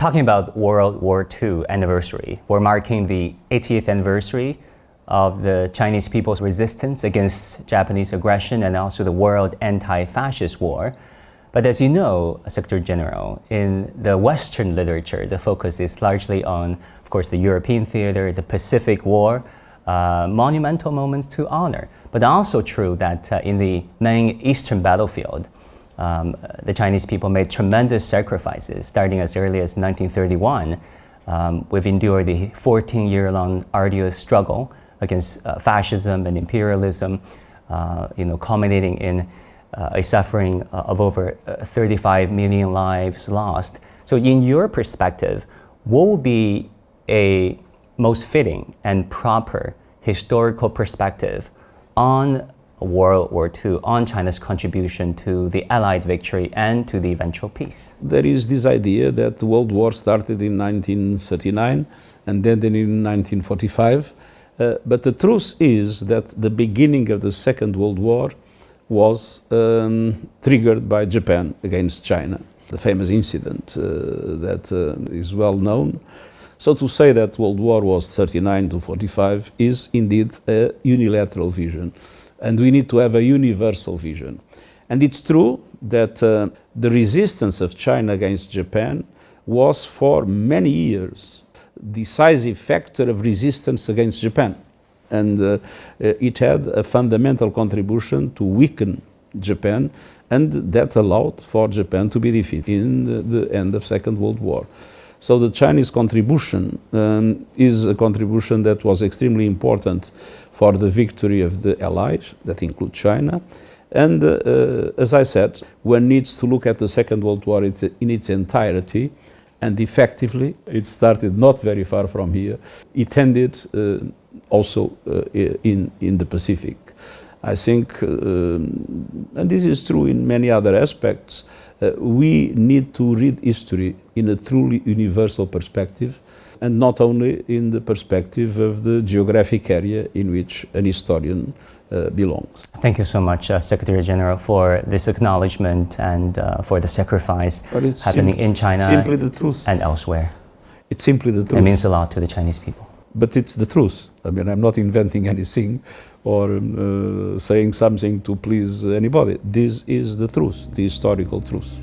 talking about World War II anniversary. We're marking the 80th anniversary of the Chinese people's resistance against Japanese aggression and also the World Anti-Fascist War. But as you know, Secretary-General, in the Western literature, the focus is largely on, of course, the European theater, the Pacific War, monumental moments to honor. But also true that in the main Eastern battlefield, the Chinese people made tremendous sacrifices, starting as early as 1931. We've endured the 14-year-long arduous struggle against fascism and imperialism, culminating in a suffering of over 35 million lives lost. So in your perspective, what would be a most fitting and proper historical perspective on World War II, on China's contribution to the Allied victory and to the eventual peace? There is this idea that the World War started in 1939 and ended in 1945. But the truth is that the beginning of the Second World War was triggered by Japan against China. The famous incident that is well known. So to say that World War was 39 to 45 is indeed a unilateral vision. And we need to have a universal vision. And it's true that the resistance of China against Japan was for many years decisive factor of resistance against Japan. And it had a fundamental contribution to weaken Japan, and that allowed for Japan to be defeated in the end of Second World War. So the Chinese contribution is a contribution that was extremely important for the victory of the Allies, that include China. And as I said, one needs to look at the Second World War in its entirety, and effectively it started not very far from here. It ended also in the Pacific. I think, and this is true in many other aspects, we need to read history in a truly universal perspective, and not only in the perspective of the geographic area in which an historian belongs. Thank you so much, Secretary-General, for this acknowledgement and for the sacrifice happening in China simply the truth. And elsewhere. It's simply the truth. It means a lot to the Chinese people. But it's the truth. I mean, I'm not inventing anything or saying something to please anybody. This is the truth, the historical truth.